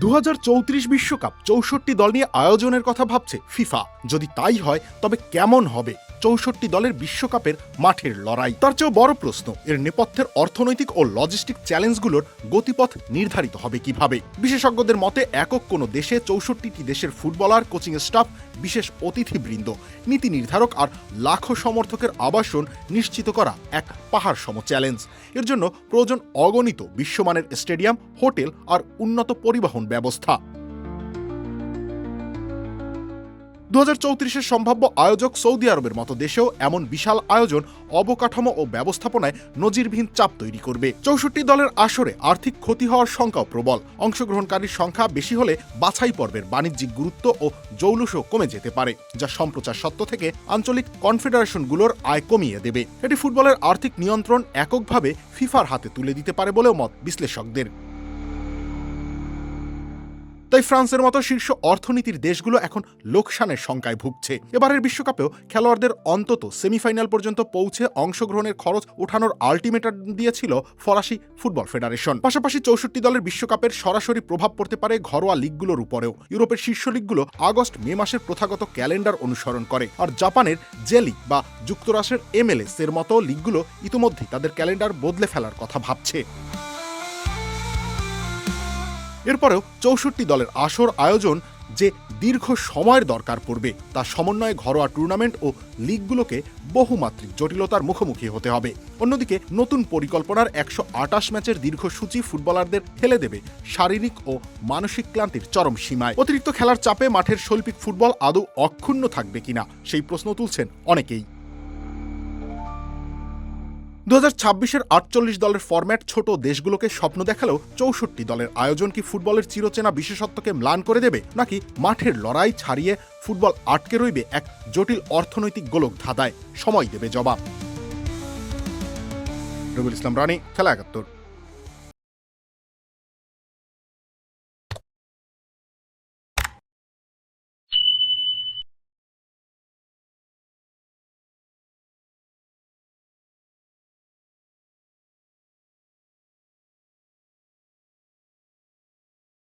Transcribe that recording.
2034 বিশ্বকাপ 64 দল নিয়ে আয়োজনের কথা ভাবছে ফিফা। যদি তাই হয় তবে কেমন হবে 64 দলের বিশ্বকাপের মাঠের লড়াই? তার চেয়েও বড় প্রশ্ন, এর নেপথ্যের অর্থনৈতিক ও লজিস্টিক চ্যালেঞ্জগুলোর গতিপথ নির্ধারিত হবে কিভাবে। বিশেষজ্ঞদের মতে একক কোনো দেশে 64টি দেশের ফুটবলার, কোচিং স্টাফ, বিশেষ অতিথিবৃন্দ, নীতি নির্ধারক আর লাখো সমর্থকের আবাসন নিশ্চিত করা এক পাহাড় সম চ্যালেঞ্জ। এর জন্য প্রয়োজন অগণিত বিশ্বমানের স্টেডিয়াম, হোটেল আর উন্নত পরিবহন ব্যবস্থা। 2034-এর সম্ভাব্য আয়োজক সৌদি আরবের মতো দেশেও এমন বিশাল আয়োজন অবকাঠামো ও ব্যবস্থাপনায় নজিরবিহীন চাপ তৈরি করবে। 64 দলের আসরে আর্থিক ক্ষতি হওয়ার শঙ্কাও প্রবল। অংশগ্রহণকারীর সংখ্যা বেশি হলে বাছাই পর্বের বাণিজ্যিক গুরুত্ব ও জৌলুসও কমে যেতে পারে, যা সম্প্রচার সত্ত্ব থেকে আঞ্চলিক কনফেডারেশনগুলোর আয় কমিয়ে দেবে। এটি ফুটবলের আর্থিক নিয়ন্ত্রণ এককভাবে ফিফার হাতে তুলে দিতে পারে বলেও মত বিশ্লেষকদের। তাই ফ্রান্সের মতো শীর্ষ অর্থনীতির দেশগুলো এখন লোকসানের শঙ্কায় ভুগছে। এবারের বিশ্বকাপেও খেলোয়াড়দের অন্তত সেমিফাইনাল পর্যন্ত পৌঁছে অংশগ্রহণের খরচ ওঠানোর আলটিমেটাম দিয়েছিল ফরাসি ফুটবল ফেডারেশন। পাশাপাশি 64 দলের বিশ্বকাপের সরাসরি প্রভাব পড়তে পারে ঘরোয়া লিগগুলোর উপরেও। ইউরোপের শীর্ষ লিগগুলো আগস্ট-মে মাসের প্রথাগত ক্যালেন্ডার অনুসরণ করে, আর জাপানের জে লিগ বা যুক্তরাষ্ট্রের MLS এর মতো লিগগুলো ইতিমধ্যেই তাদের ক্যালেন্ডার বদলে ফেলার কথা ভাবছে। এরপরেও 64 দলের আসর আয়োজন যে দীর্ঘ সময়ের দরকার পড়বে, তা সমন্বয়ে ঘরোয়া টুর্নামেন্ট ও লিগগুলোকে বহুমাত্রিক জটিলতার মুখোমুখি হতে হবে। অন্যদিকে নতুন পরিকল্পনার 128 ম্যাচের দীর্ঘ সূচি ফুটবলারদের ঠেলে দেবে শারীরিক ও মানসিক ক্লান্তির চরম সীমায়। অতিরিক্ত খেলার চাপে মাঠের শৈল্পিক ফুটবল আদৌ অক্ষুণ্ণ থাকবে কিনা সেই প্রশ্ন তুলছেন অনেকেই। 2026-এর 48 দলের ফরম্যাট ছোট দেশগুলোকে স্বপ্ন দেখালেও 64 দলের আয়োজন কি ফুটবলের চিরচেনা বিশেষত্বকে ম্লান করে দেবে, নাকি মাঠের লড়াই ছাড়িয়ে ফুটবল আটকে রইবে এক জটিল অর্থনৈতিক গোলক ধাঁধায়? সময় দেবে জবাব। রবিউল ইসলাম রানী, খেলা 71।